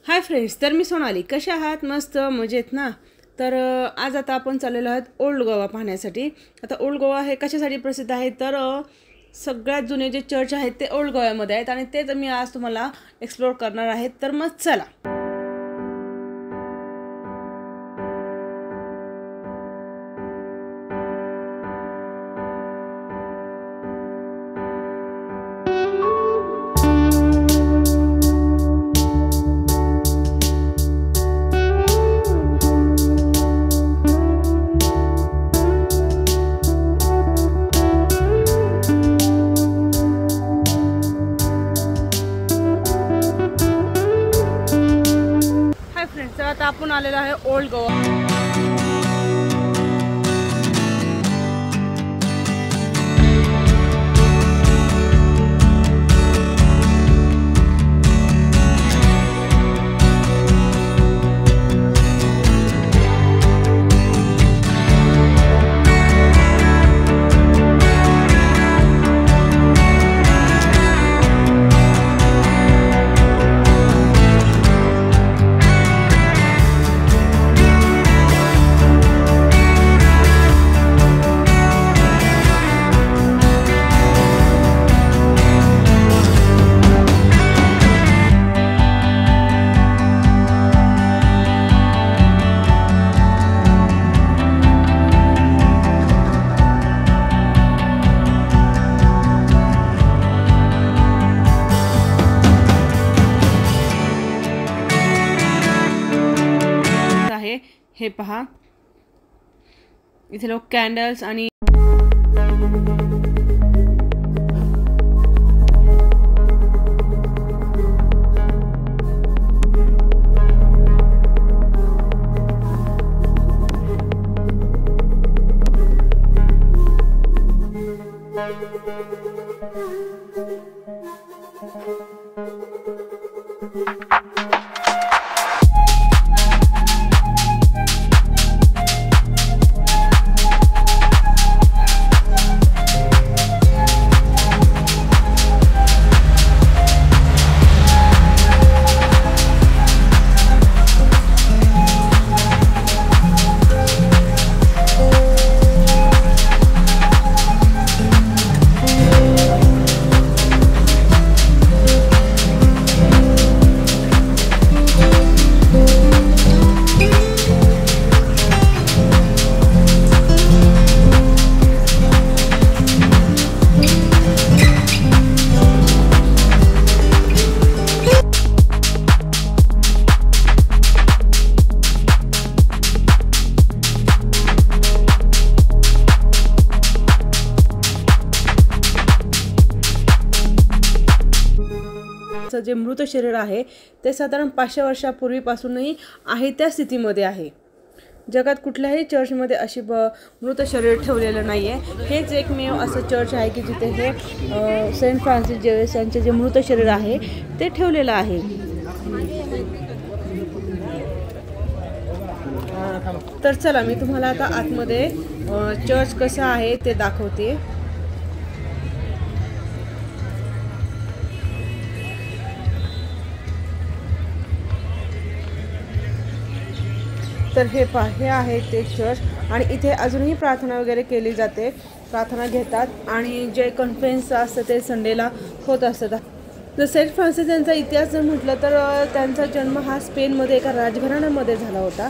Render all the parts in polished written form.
Hi friends, तर मी सोनाली. कशा आहात? मस्त मजेत ना? तर आज आता आपण चाललेलो आहोत ओल्ड गोवा पाहण्यासाठी. आता ओल्ड गोवा हे कशासाठी प्रसिद्ध आहे तर सगळ्यात जुने जे चर्च आहेत ते ओल्ड गोव्यामध्ये आहेत आणि तेच मी आज तुम्हाला एक्सप्लोर करणार आहे. तर मग चला. तर आता आपण आलेलो आहे ओल्ड गोवा. हे पहा, इथे लोक कॅन्डल्स आणि जे मृत शरीर आहे ते साधारण 500 वर्षापूर्वीपासूनही आहे त्या स्थितीमध्ये आहे. जगात कुठल्याही चर्चमध्ये अशी मृत शरीर ठेवलेलं नाही आहे. हेच एकमेव असं चर्च आहे की जिथे हे सेंट फ्रान्सिस जेवियर्स यांचे जे मृत शरीर आहे ते ठेवलेलं आहे. तर चला, मी तुम्हाला आता आतमध्ये चर्च कसं आहे ते दाखवते. तर हे आहे ते चर्च आणि इथे अजूनही प्रार्थना वगैरे केली जाते. प्रार्थना घेतात आणि जे कॉन्फरन्स असतं ते संडेला होत असतात. जर सेंट फ्रान्सिस यांचा इतिहास जर म्हटलं तर त्यांचा जन्म हा स्पेनमध्ये एका राजघराण्यामध्ये झाला होता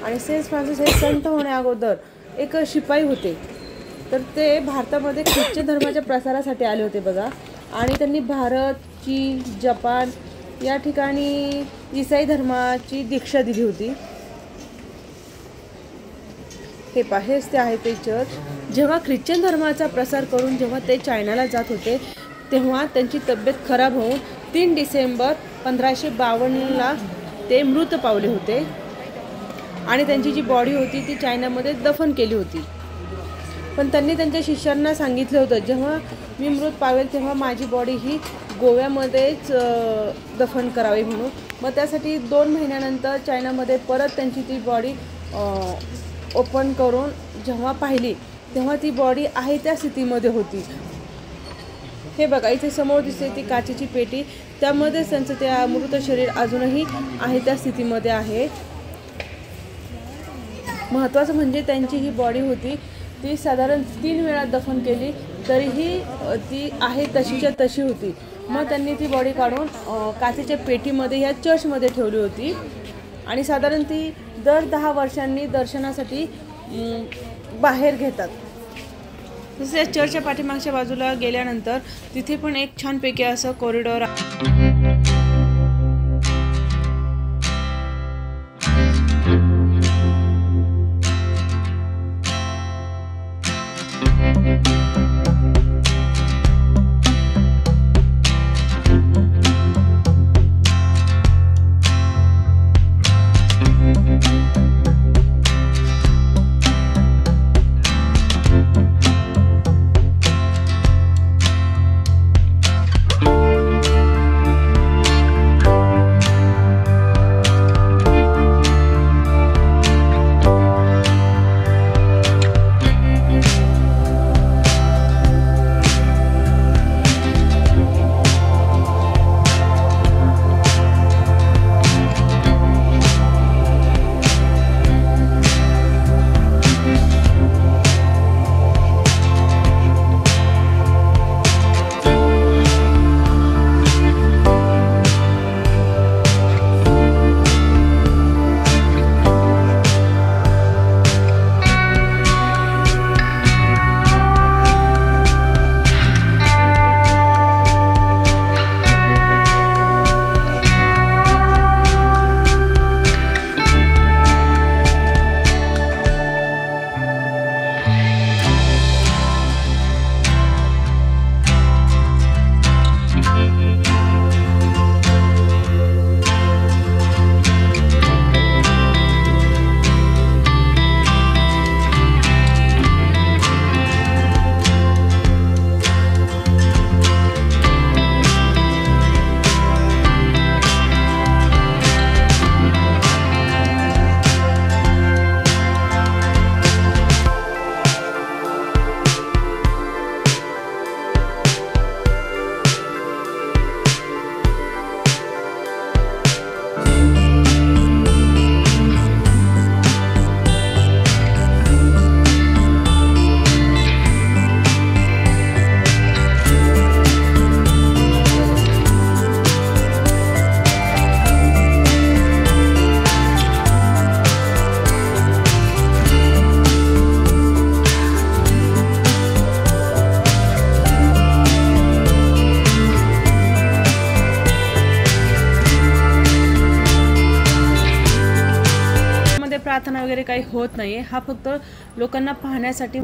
आणि सेंट फ्रान्सिस हे संत होण्याअगोदर एक शिपाई होते. तर ते भारतामध्ये ख्रिश्चन धर्माच्या प्रसारासाठी आले होते बघा. आणि त्यांनी भारत, चीन, जपान या ठिकाणी ईसाई धर्माची दीक्षा दिली होती. हेच ते आहे ते चर्च. जेव्हा ख्रिश्चन धर्माचा प्रसार करून जेव्हा ते चायनाला जात होते तेव्हा त्यांची तब्येत खराब होऊन 3 डिसेंबर 1552ला ते मृत पावले होते आणि त्यांची जी बॉडी होती ती चायनामध्ये दफन केली होती. पण त्यांनी त्यांच्या शिष्यांना सांगितलं होतं, जेव्हा मी मृत पावेल तेव्हा माझी बॉडी ही गोव्यामध्येच दफन करावी म्हणून. मग त्यासाठी 2 महिन्यानंतर चायनामध्ये परत त्यांची ती बॉडी ओपन करून जेव्हा पाहिली तेव्हा ती बॉडी आहे त्या स्थितीमध्ये होती. हे बघा, इथे समोर दिसते ती काचेची पेटी. त्यामध्येच त्यांचं ते अमृत शरीर अजूनही आहे त्या स्थितीमध्ये आहे। महत्त्वाचं म्हणजे त्यांची ही बॉडी होती ती साधारण 3 वेळा दफन केली तरीही ती आहे तशीच्या तशी होती। मग त्यांनी ती बॉडी काढून काचेच्या पेटीमध्ये या चर्चमध्ये ठेवली होती आणि साधारण ती दर 10 वर्षांनी दर्शनासाठी बाहेर घेतात। तसेच या चर्चच्या पाठीमागच्या बाजूला गेल्यानंतर तिथे पण एक छानपैकी असं कॉरिडॉर प्रार्थना वगैरे काही होत नाहीये, हा फक्त लोकांना पाहण्यासाठी।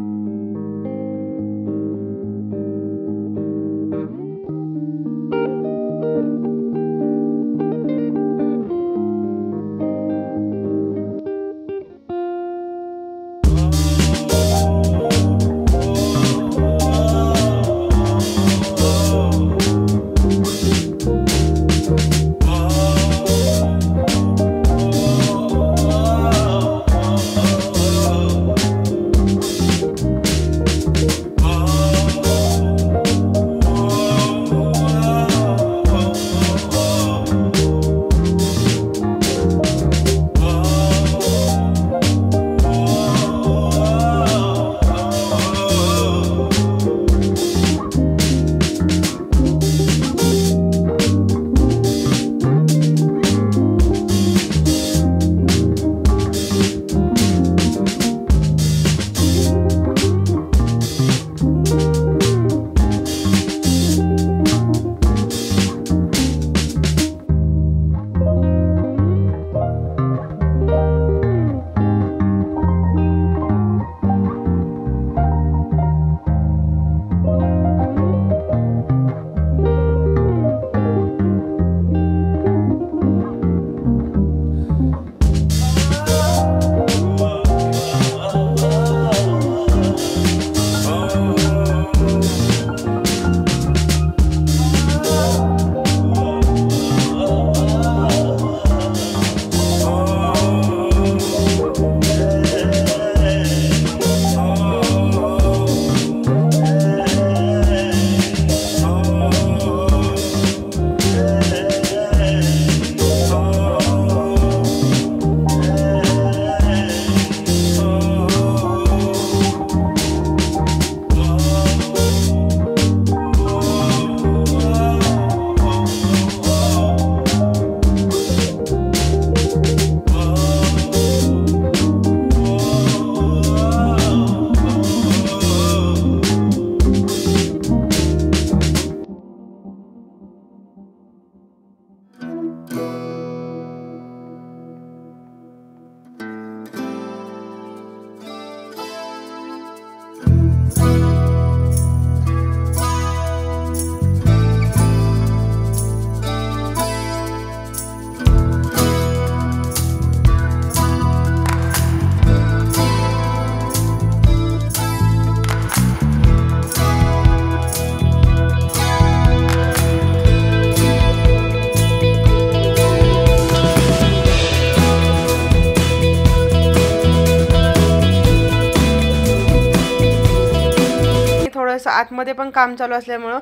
आतमध्ये पण काम चालू असल्यामुळं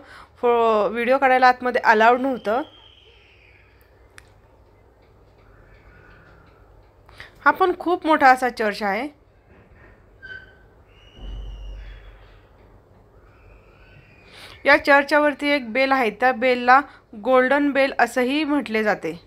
व्हिडिओ काढायला आतमध्ये अलाउड नव्हतं। हा पण खूप मोठा असा चर्च आहे। या चर्चच्या वरती एक बेल आहे, त्या बेलला गोल्डन बेल असंही म्हटले जाते।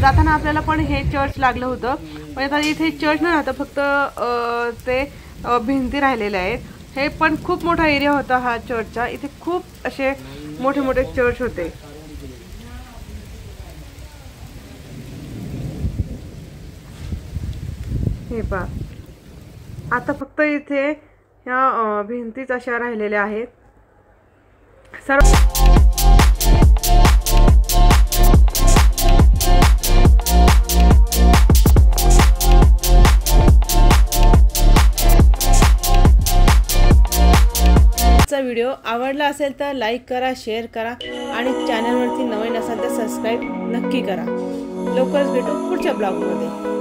जाताना आपल्याला पण हे चर्च लागलं होतं, पण आता इथे चर्च नाही राहतं, फक्त ते भिंती राहिलेले आहेत। हे पण खूप मोठा एरिया होता हा चर्चचा, इथे खूप असे मोठे मोठे चर्च होते। हे पहा, आता फक्त इथे ह्या भिंतीच अशा राहिलेल्या आहेत सर्व। व्हिडिओ आवडला असेल तर लाईक करा, शेअर करा आणि चॅनलवरती नवीन असाल तर सबस्क्राईब नक्की करा। लवकरच भेटू पुढच्या ब्लॉगमध्ये।